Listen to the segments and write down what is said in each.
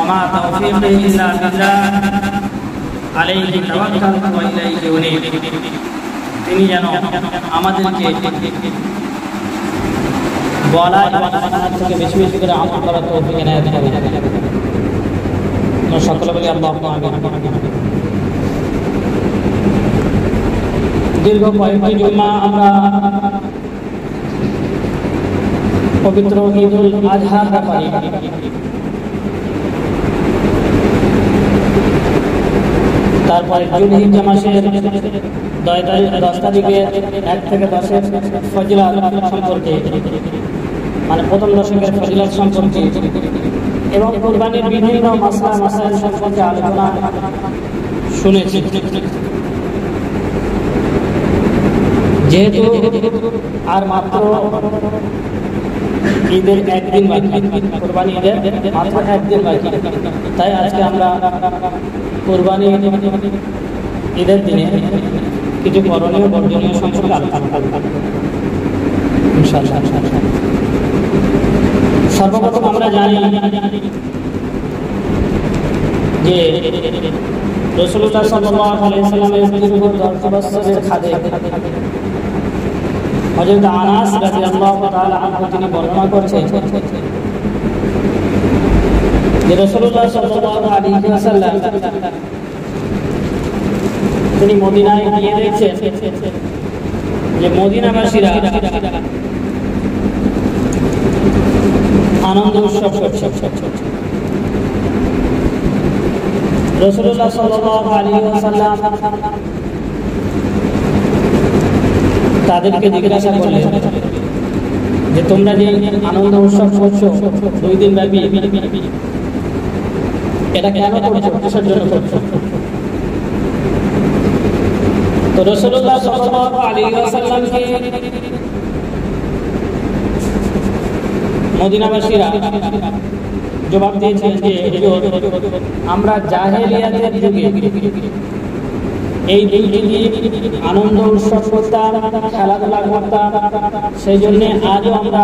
وما توفيقي إلا بالله عليه توكلت وإليه أنيب। তিনি যেন আমাদেরকে বলা এবং শোনার থেকে বেশি বেশি করে আমল করার তৌফিক এনায়েত করেন। আমরা সকলে বলি আল্লাহুম্মা আমিন। দীর্ঘ কয়েকটি জুমা আমরা পবিত্র ঈদুল আজহার ব্যাপারে তারপরে যুলহিজ্জা মাসের 10 তারিখে 1 থেকে 10-এর ফজিলত সম্পর্কে, মানে প্রথম দশকের ফজিলত সম্পর্কে এবং কুরবানির বিভিন্ন মাসলা মাসাইল সম্পর্কে আলোচনা শুনেছি। যেহেতু আর মাত্র ঈদের একদিন বাকি, কুরবানি ঈদের মাত্র একদিন বাকি, তাই আজকে আমরা কুরবানি ঈদের দিনে কিছু করণীয় বর্জনীয় সম্পর্কে আলোচনা করব ইনশাআল্লাহ। সর্বপ্রথম আমরা জানি যে রাসূলুল্লাহ সাল্লাল্লাহু আলাইহি ওয়াসাল্লামের দীর্ঘ 10 বছরের খাদেম হযরত আনাস রাদিয়াল্লাহু তাআলা আনহু তিনি বর্ণনা করেছেন যে রাসূলুল্লাহ সাল্লাল্লাহু আলাইহি ওয়াসাল্লাম তিনি মদিনায় গিয়ে দেখছেন যে মদিনাবাসীরা আনন্দ উৎসব করছে। রাসূলুল্লাহ সাল্লাল্লাহু আলাইহি ওয়াসাল্লাম তাদেরকে জিজ্ঞাসা করলেন যে তোমরা যে আনন্দ উৎসব করছো 2 দিন ব্যাপী, এটা কেন করছো, কিসের জন্য করছো? তো রাসূলুল্লাহ সাল্লাল্লাহু আলাইহি ওয়াসাল্লামকে মদিনাবাসীরা জবাব দিয়েছেন যে আমরা জাহেলিয়াতের যুগে এই দুইটি আনন্দ উৎসব করতাম, খেলাধুলা করতাম, সেই জন্য আজও আমরা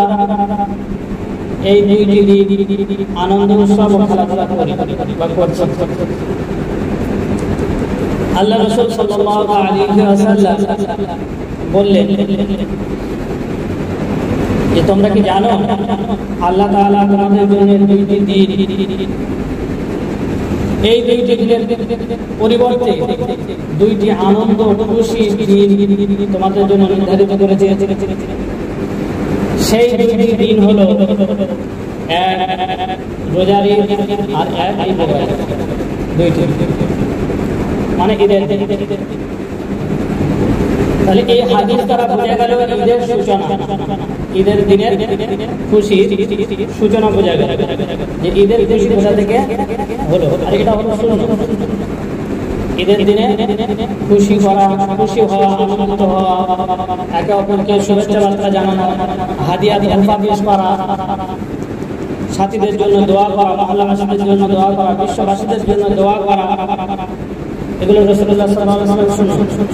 এই দুইটি আনন্দ উৎসব ও খেলাধুলা করি বা করছি। আল্লাহ রাসূল সাল্লাল্লাহু আলাইহি ওয়াসাল্লাম বললেন যে তোমরা কি জানো আল্লাহ তাআলা তোমাদের জন্য দুইটি দিন, এই দুইটি দিনের পরিবর্তে দুইটি আনন্দ খুশি দিন তোমাদের জন্য নির্ধারিত করেছে। সেই দুইটি দিন হলো এক রোজার ঈদ আর এক ঈদের দুইটি, মানে ঈদের। তাহলে এই হাদিস দ্বারা বোঝা গেল ঈদের সূচনা, ঈদের দিনের খুশি সূচনা বোঝা গেল যে ঈদের খুশি কোথা থেকে হলো। আর এটা হলো সুন্নাত, ঈদের দিনে খুশি করা, খুশি হওয়া, আনন্দিত হওয়া, একে অপরকে শুভেচ্ছা বার্তা জানানো, হাদিয়া তোহফা পেশ করা, সাথীদের জন্য দোয়া করা, মহল্লাবাসীদের জন্য দোয়া করা, বিশ্ববাসীদের জন্য দোয়া করা, এগুলো রাসূলুল্লাহ সাল্লাল্লাহু আলাইহি ওয়াসাল্লাম সুন্নাত।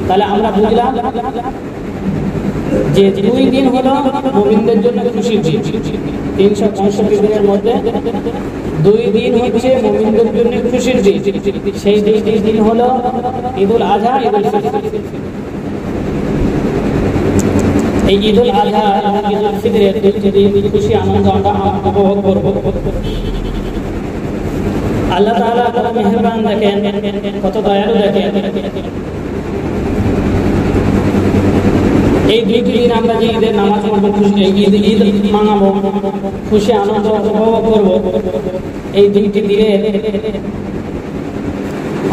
তাহলে আমরা বুঝলাম যে 2 দিন হলো মুমিনদের জন্য খুশির দিন, 365 দিনের মধ্যে 2 দিন হচ্ছে মুমিনদের জন্য খুশির দিন। সেই 2 দিন হলো ঈদুল আযহা, ঈদুল ফিতর। এই ঈদুল আযহা এবং ঈদুল ফিতরের 2টি দিন খুশি আনন্দ আমরা উপভোগ করব। আল্লাহ তাআলা কত মেহেরবান দেখেন, কত দয়ালু দেখেন। এই 2টি দিন আমরা যে ঈদের নামাজ পড়ব, ঈদ মানাবো, খুশি আনন্দ উপভোগ করব, এই 2টি দিনে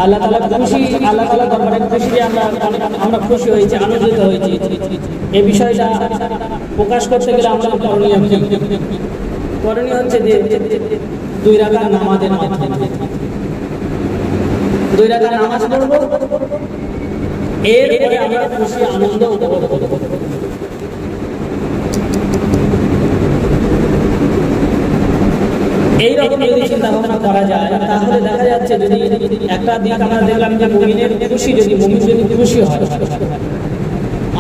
আল্লাহ তাআলা খুশি, আল্লাহ তাআলা দরবারে খুশি যে আমরা খুশি হয়েছি, আনন্দিত হয়েছি। এই বিষয়টা প্রকাশ করতে গেলে আমরা করণীয় হচ্ছে যে 2 রাকাত নামাজের মাধ্যমে 2 রাকাত নামাজ পড়ব, এরপরে আমরা খুশি আনন্দ উপভোগ করব। এইরকম যদি চিন্তা ভাবনা করা যায় তাহলে দেখা যাচ্ছে যদি একটা দিক আমরা দেখলাম যে মুমিনের খুশি, যদি মুমিন যদি খুশি হয়,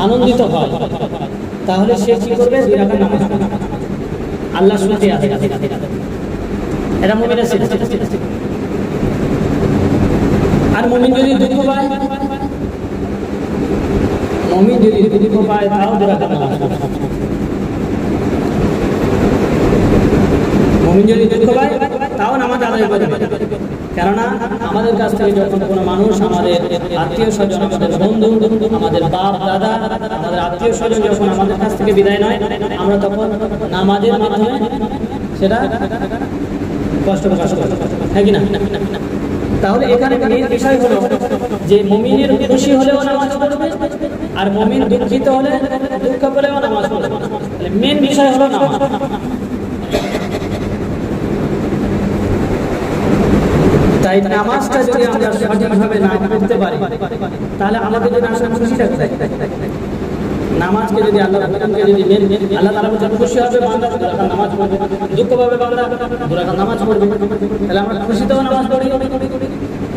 আনন্দিত হয়, তাহলে সে কি করবে? 2 রাকাত নামাজ পড়বে। আল্লাহ শুনতে আছে এটা মুমিনের সিফাত। আর মুমিন যদি দুঃখ পায়, মুমিন যদি দুঃখ পায় তাও দুই রাকাত নামাজ পড়বে। মুমিন যদি দুঃখ পায় তাও নামাজ আদায় করবে, কেননা আমাদের কাছ থেকে যখন কোনো মানুষ, আমাদের আত্মীয় স্বজন, আমাদের বন্ধু, আমাদের বাপ দাদা, আমাদের আত্মীয় স্বজন যখন আমাদের কাছ থেকে বিদায় নেয়, আমরা তখন নামাজের মাধ্যমে সেটা কষ্ট প্রকাশ করি, হ্যাঁ কি না? তাহলে এখানে মেন বিষয় হলো যে মুমিনের খুশি হলেও নামাজ পড়বে, আর মুমিন দুঃখিত হলে, দুঃখ পেলেও নামাজ পড়বে। তাহলে মেন বিষয় হলো নামাজ। তাই নামাজটা যদি আমরা সঠিকভাবে না পড়তে পারি, তাহলে আমাদের জন্য আসলে খুশিটা কোথায়? নামাজকে যদি আল্লাহ তাআলা বলেন খুশি হবে বান্দা দুই রাকাত নামাজ পড়বে, দুঃখ পাবে বান্দা দুই রাকাত নামাজ পড়বে। তাহলে আমরা খুশিতেও নামাজ পড়ি,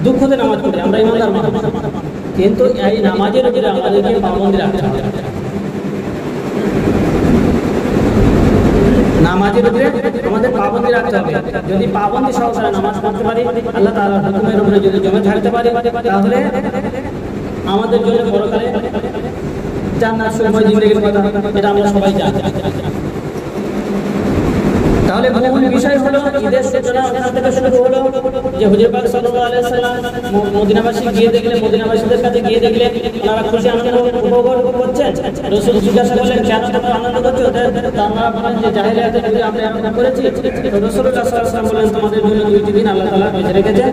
দুঃখতে নামাজ পড়ি, আমরা ইমানদার মানুষ। কিন্তু এই নামাজের উপরে আমাদেরকে পাবন্দি রাখতে হবে। নামাজের উপরে আমাদের পাবন্দি রাখতে হবে। যদি পাবন্দি সহকারে নামাজ পড়তে পারি, আল্লাহ তাআলার হুকুমের উপরে যদি জমে থাকতে পারি, তাহলে আমাদের জন্য পরকালে জান্নাত সুখময় জিন্দেগির কথা এটা আমরা সবাই জানি। তাহলে মূল বিষয় হলো ঈদের সূচনা ওখান থেকে শুরু হলো যে হুজুর পাক সাল্লাল্লাহু আলাইহি ওয়াসাল্লাম মদিনাবাসী গিয়ে দেখলেন, মদিনাবাসীদের কাছে গিয়ে দেখলেন ওনারা খুশি আনন্দ উপভোগ করছেন। রাসূল জিজ্ঞাসা করলেন কেন তোমরা আনন্দ করছো? তারা বলেন যে জাহেলিয়াতে যদি আমরা এরকম করেছি। রাসূলুল্লাহ সাল্লাল্লাহু আলাইহি ওয়াসাল্লাম বলেন তোমাদের জন্য দুইটি দিন আল্লাহ তাআলা বেঁধে রেখেছে,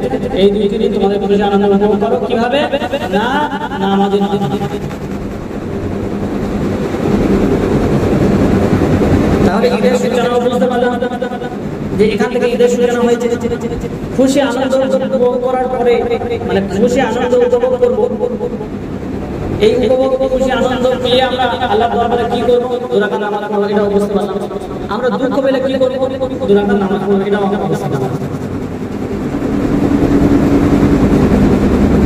এই দুইটি দিন তোমাদের খুশি আনন্দ উপভোগ করো। কিভাবে? না নামাজের মাধ্যমে। তাহলে ঈদের সূচনা বুঝতে পারলাম যে এখান থেকে ঈদের সূচনা হয়েছে। খুশি আনন্দ উপভোগ করার পরে, মানে খুশি আনন্দ উপভোগ করবো, এই উপভোগ খুশি আনন্দ পেয়ে আমরা আল্লাহর দরবারে কি করবো? দুই রাকাত নামাজ পড়বো, এটাও বুঝতে পারলাম। আমরা দুঃখ পেলে কি করবো? দুই রাকাত নামাজ পড়বো, এটাও আমরা বুঝতে পারলাম।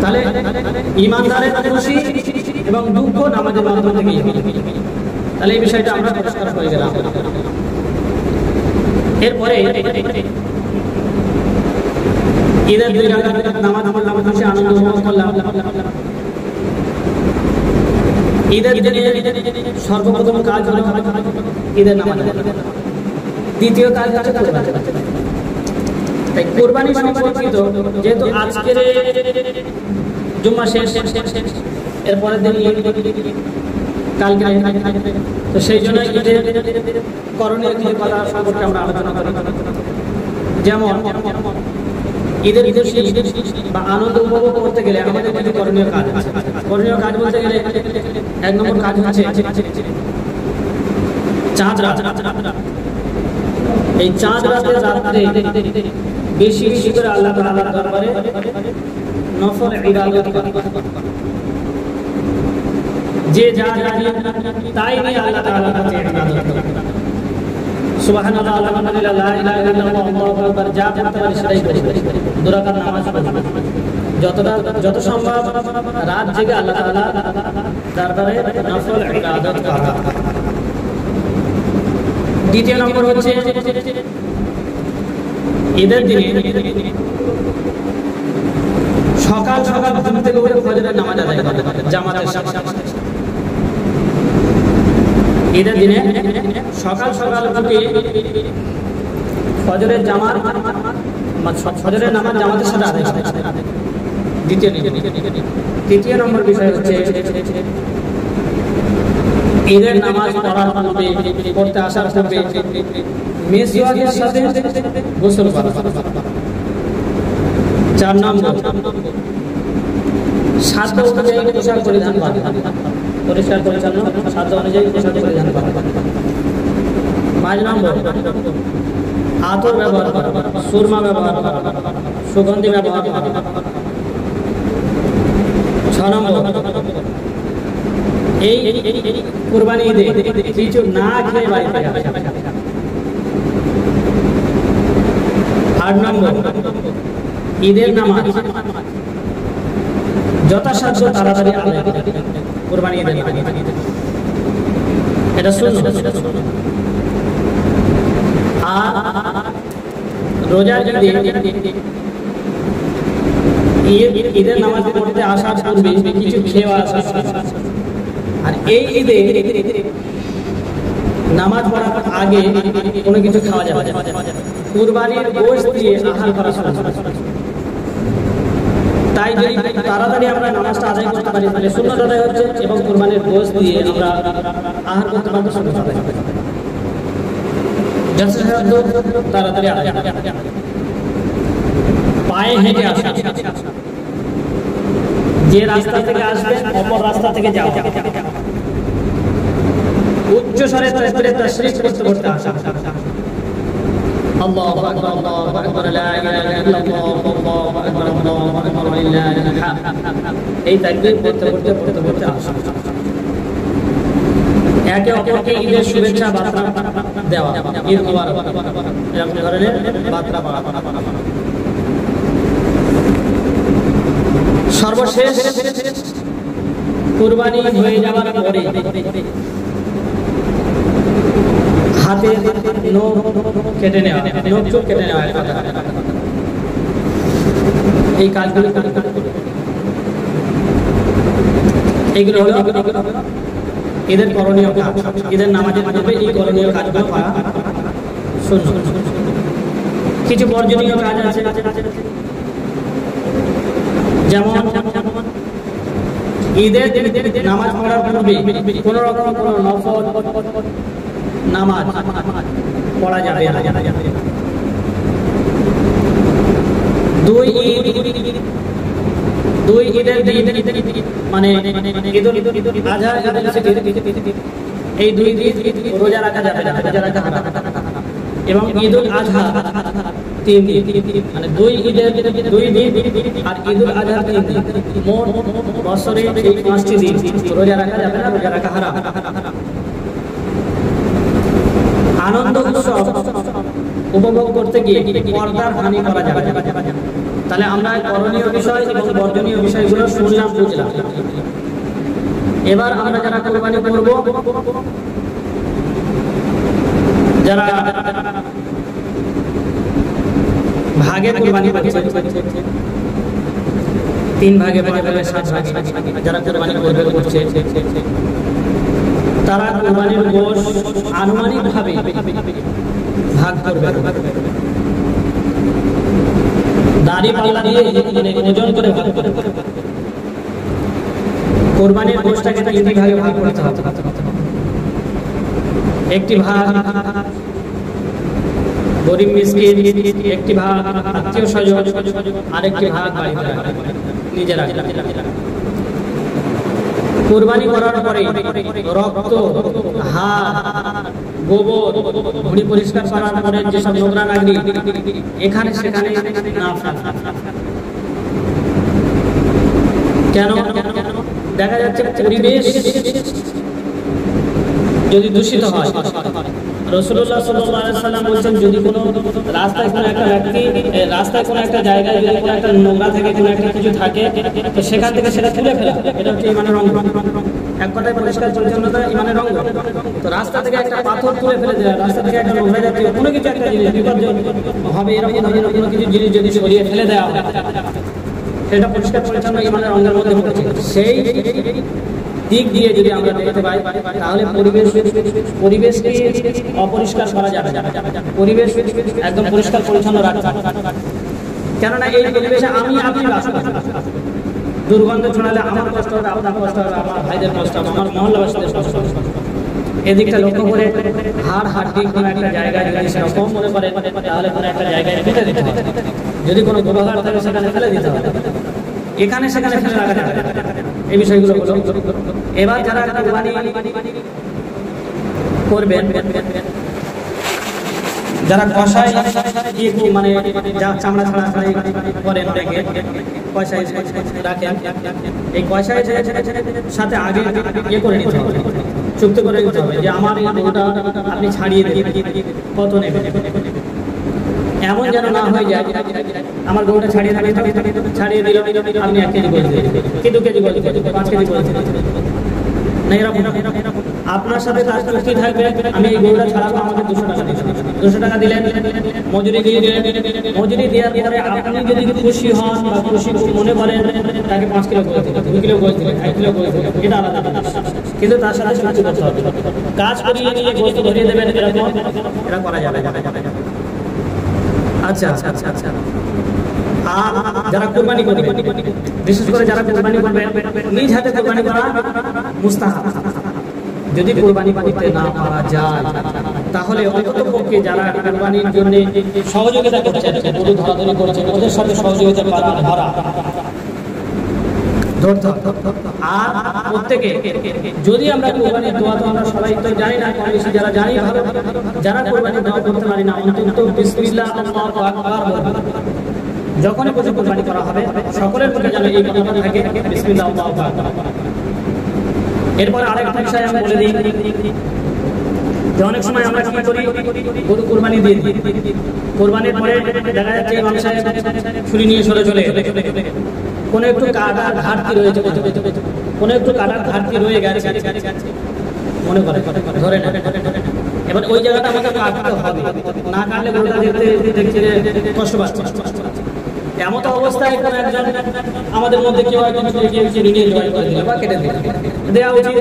তাহলে ঈমানদারের খুশি এবং দুঃখ নামাজের মাধ্যম থেকেই হবে। তাহলে এই বিষয়টা আমরা পরিষ্কার হয়ে গেলাম। এরপরে ঈদের দুই রাকাত নামাজ পড়লাম, খুশি আনন্দ উপভোগ করলাম। ঈদের দিনে সর্বপ্রথম কাজ হলো ঈদের নামাজ। দ্বিতীয় কাজ হচ্ছে কুরবানি। তাই কুরবানি সম্পর্কিত যেহেতু আজকের জুম্মা শেষ, এরপরের দিন কালকে, তো সেই জন্য ঈদের করণীয় কিছু কথা সম্পর্কে আমরা আলোচনা করি। যেমন ঈদের খুশি বা আনন্দ উপভোগ করতে গেলে আমাদের কিছু করণীয় কাজ আছে। করণীয় কাজ বলতে গেলে এক নম্বর কাজ হচ্ছে চাঁদ রাত। এই চাঁদ রাতের রাত্রে বেশি বেশি করে আল্লাহ তাআলার দরবারে নফল ইবাদত করা। যে যা জানি তাই নিয়ে আল্লাহ তাআলার কাছে ইবাদত করা। সুবহানাল্লাহ, আলহামদুলিল্লাহ, লা ইলাহা ইল্লাল্লাহ, আল্লাহু আকবার, যা করতে পারি সেটাই করি। দুই রাকাত নামাজ পড়ি, যত সম্ভব রাত জেগে আল্লাহ তাআলার দরবারে নফল ইবাদত করা। দ্বিতীয় নম্বর হচ্ছে ঈদের দিনে সকাল সকাল ঘুম থেকে উঠে ফজরের নামাজ আদায় করা জামাতের সাথে। ঈদের দিনে সকাল সকাল উঠে ফজরের নামাজ জামাতের সাথে আদায় করা। তৃতীয় নম্বর বিষয় হচ্ছে ঈদের নামাজ পড়ার পূর্বে, পড়তে আসার পূর্বে মেসওয়াকের সাথে গোসল করা। 4 নম্বর সাধ্য অনুযায়ী পোশাক পরিধান করা, পরিষ্কার পরিচ্ছন্ন সাধ্য অনুযায়ী পোশাক পরিধান করা। 5 নম্বর আতর ব্যবহার করা, সুরমা ব্যবহার করা, সুগন্ধি ব্যবহার করা। 6 নম্বর এই কুরবানি ঈদে কিছু না খেয়ে বাড়িতে আসা। 8 নম্বর ঈদের নামাজ যথাসাধ্য তাড়াতাড়ি আদায় করা। কুরবানি ঈদের নামাজ এটা সুন্নাত। আর রোজার ঈদের নামাজ পড়তে আসার পূর্বে কিছু খেয়ে আসা, আর এই ঈদে নামাজ পড়ার আগে কোনো কিছু খাওয়া যাবে না। কুরবানির গোশত দিয়ে আহার করা শুরু। তাই যদি তাড়াতাড়ি আমরা নামাজটা আদায় করতে পারি তাহলে সুন্নাত আদায় হচ্ছে এবং কুরবানির গোশত দিয়ে আমরা আহার করতে পারবো সুন্নাত আদায়। তাড়াতাড়ি আদায় পায়ে হেঁটে আসা, যে রাস্তা থেকে আসবে অপর রাস্তা থেকে যাওয়া, উচ্চ স্বরে তাকবীরে তাশরিক করতে করতে আসা, আল্লাহু আকবার আল্লাহু আকবার লা ইলাহা ইল্লাল্লাহ আল্লাহু আকবার আল্লাহু আকবার লিল্লাহিল হামদ, এই তাকবীর করতে করতে করতে করতে আসা। একে অপরকে ঈদের শুভেচ্ছা বার্তা দেওয়া, ঈদ মুবারক এরকম ধরনের বার্তা পাওয়া। সর্বশেষ কুরবানি হয়ে যাওয়ার পরে হাতে নখ কেটে নেওয়া, নখ চুল কেটে নেওয়া, এই কাজগুলো এইগুলো হলো ঈদের করণীয় কাজ। ঈদের নামাজের পূর্বে এই করণীয় কাজগুলো করা সুন্নাত। কিছু বর্জনীয় কাজ আছে, যেমন ঈদের নামাজ পড়ার পূর্বে কোন রকম কোন নফল নামাজ পড়া যাবে না। দুই ঈদের মানে ঈদুল আযহা, এই দুই দিন রোজা রাখা যাবে না, রোজা রাখা হারাম। এবং ঈদুল আযহা 3 দিন, মানে দুই ঈদের 2 দিন আর ঈদুল আযহা 3 দিন, মোট বছরে এই 5টি দিন রোজা রাখা যাবে না, রোজা রাখা হারাম। আনন্দ উৎসব উপভোগ করতে গিয়ে পর্দার হানি করা যাবে না। তাহলে আমরা করণীয় বিষয় এবং বর্জনীয় বিষয়গুলো শুনলাম, বুঝলাম। এবার আমরা যারা কুরবানি করব, যারা ভাগে কুরবানি করছে, 3 ভাগে ভাগে 7 ভাগে যারা কুরবানি করছে, তারা কুরবানির গোশত আনুমানিকভাবে ভাগ করবে। দাড়ি পাল্লা দিয়ে ওজন করে ভাগ করবে। কুরবানির গোশতটাকে 3 ভাগে ভাগ করতে হবে। একটি ভাগ গরিব মিসকিন, একটি ভাগ আত্মীয় স্বজন, আরেকটি ভাগ বাড়িতে নিজেরা। কুরবানি করার পরে রক্ত, হাড়, গোবর, ভুঁড়ি পরিষ্কার করার পরে যেসব নোংরা লাগবে এখানে সেখানে না ফেলা। কেন? দেখা যাচ্ছে পরিবেশ যদি দূষিত হয়, রাসূলুল্লাহ সাল্লাল্লাহু আলাইহি ওয়াসাল্লাম বলেছেন, যদি কোনো রাস্তায় কোনো একটা ব্যক্তি, রাস্তায় কোনো একটা জায়গায় যদি কোনো একটা নোংরা থাকে, কোনো একটা কিছু থাকে, তো সেখান থেকে সেটা তুলে ফেলা, এটা হচ্ছে ইমানের রঙ। এক কথায় পরিষ্কার পরিচ্ছন্নতা ইমানের রঙ। তো রাস্তা থেকে একটা পাথর তুলে ফেলে দেওয়া, রাস্তা থেকে একটা নোংরা জাতীয় কোনো কিছু একটা জিনিস বিপজ্জনক হবে এরকম ধরনের কোনো কিছু জিনিস যদি সরিয়ে ফেলে দেওয়া হয়, সেটা পরিষ্কার পরিচ্ছন্ন ইমানের রঙের মধ্যে পড়ছে। সেই দিক দিয়ে যদি আমরা দেখতে পাই তাহলে পরিবেশকে অপরিষ্কার করা যাবে না। পরিবেশ একদম পরিষ্কার পরিচ্ছন্ন রাখতে হবে। কেননা এই পরিবেশে আমি বাস করি, দুর্গন্ধ ছড়ালে আমার কষ্ট হবে, আপনার কষ্ট হবে, আমার ভাইদের কষ্ট হবে, আমার মহল্লাবাসীদের কষ্ট হবে। এদিকটা লক্ষ্য করে হাড় হাড্ডি কোনো একটা জায়গায় যদি সেরকম মনে করে তাহলে কোনো একটা জায়গায় ফেলে দিতে হবে। যদি কোনো গোলাঘাট থাকে সেখানে ফেলে দিতে হবে, এখানে সেখানে ফেলে রাখা যাবে না। এই বিষয়গুলো হলো। এবার যারা কুরবানি করবেন, যারা কষাই মানে চামড়া ছাড়া করেন, অনেকে কষাই রাখেন, এই কষাই সাথে আগে করে নিতে হবে, চুক্তি করে নিতে হবে যে আমার এই গরুটা আপনি ছাড়িয়ে দেবেন, কত নেবেন। এমন যেন না হয়ে যায় আমার গরুটা ছাড়িয়ে দিল, আপনি 1 কেজি করে দিলেন, কি 2 কেজি করে দিলেন, 5 কেজি করে দিলেন না, এরকম আপনার সাথে তার চুক্তি থাকবে, আমি এই গরুটা ছাড়াবো, আমাকে 200 টাকা দিবেন। 200 টাকা দিলেন, মজুরি দিয়ে দিলেন। মজুরি দেওয়ার পরে আপনি যদি খুশি হন বা খুশি মনে করেন, তাকে 5 কিলো গোশ দিলেন, 2 কিলো গোশ দিলেন, 1 কিলো গোশ দিলেন, এটা আলাদা জিনিস। কিন্তু তার সাথে চুক্তি করতে হবে। কাজ করিয়ে নিয়ে গোশ ধরিয়ে দেবেন, এরকম এটা করা যাবে। আচ্ছা, যারা কুরবানি করবে, বিশেষ করে যারা কুরবানি করবে, নিজ হাতে কুরবানি করা মুস্তাহাব। যদি কুরবানি করতে না পারা যায়, তাহলে অন্ততপক্ষে যারা কুরবানির জন্য সহযোগিতা করছেন, গরু ধরাধরি করছেন, ওদের সাথে সহযোগিতা ধরা ধরতে হবে। আর প্রত্যেকে যদি আমরা কুরবানির দোয়া, তো আমরা সবাই তো জানি না, কম বেশি যারা জানি ভালো, যারা কুরবানির দোয়া করতে পারি না, অন্তত বিসমিল্লাহ আল্লাহু আকবার বলবেন। যখনই পশু কুরবানি করা হবে, সকলের মুখে যেন এই কথাটা থাকে, বিসমিল্লাহ আল্লাহু আকবার। এরপর আরেকটা বিষয় আমি বলে দিই যে অনেক সময় আমরা কি করি, গরু কুরবানি দিয়ে দিই, কুরবানির পরে দেখা যাচ্ছে ইমাম সাহেব ছুরি নিয়ে সরে চলে গেল, কোনো একটু কাটার ঘাটতি রয়েছে, কোনো একটু কাটার ঘাটতি রয়ে গেছে মনে করে ধরে না, এবার ওই জায়গাটা আমাকে কাটতে হবে, না কাটলে গরুটা দেখতে কষ্ট পাচ্ছে। এমন অবস্থায় কোনো একজন আমাদের মধ্যে কেউ একজন নিয়ে জয় করে দিল বা কেটে দেওয়া উচিত,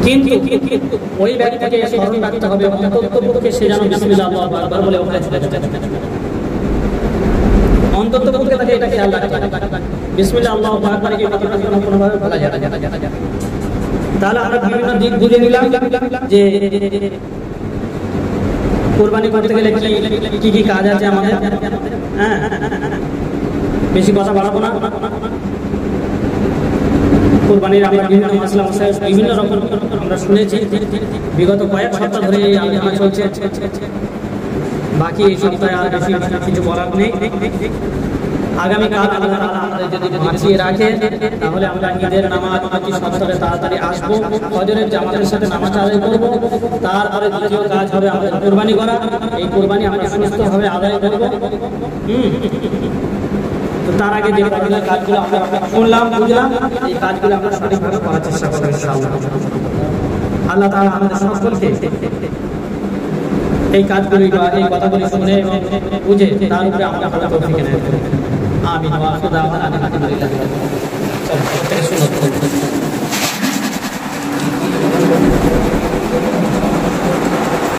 কিন্তু ওই ব্যক্তিকে স্মরণ রাখতে হবে, অন্ততপক্ষে সে যেন বিসমিল্লাহ আল্লাহু আকবার বলে ওখানে চলে যায়। অন্ততপক্ষে তাকে এটা খেয়াল রাখতে হবে, বিসমিল্লাহ আল্লাহু আকবার কি কথাটা কোনোভাবে বলা যায় না। তাহলে আমরা বিভিন্ন দিক বুঝে নিলাম যে কুরবানি করতে গেলে কি কি কাজ আছে আমাদের। হ্যাঁ, বেশি কথা বাড়াবো না। কুরবানির আমরা বিভিন্ন মাসলা মাসাইল বিভিন্ন রকম আমরা শুনেছি, বিগত কয়েক সপ্তাহ ধরে এই আলোচনা চলছে। বাকি এই সপ্তাহে আর বেশি কিছু বলার নেই। আগামীকাল আল্লাহ তাআলা আমাদের যদি বাঁচিয়ে রাখে, তাহলে আমরা ঈদের নামাজ অতি সত্তরে তাড়াতাড়ি আসবো, ফজরের জামাতের সাথে নামাজ আদায় করবো। তারপরে দ্বিতীয় কাজ হবে আমাদের কুরবানি করা। এই কুরবানি আমরা সুস্থভাবে আদায় করবো। তো তার আগে যে কাজগুলো আমরা শুনলাম, বুঝলাম, এই কাজগুলো আমরা সঠিকভাবে করার চেষ্টা করবো ইনশাআল্লাহ। আল্লাহ তাআলা আমাদের সকলকে এই কাজগুলি বা এই কথাগুলি শুনে এবং বুঝে তার উপরে আমরা তৌফিক এনায়েত করুন। আমিন ওয়া আখিরু দাওয়ানা আলহামদুলিল্লাহ।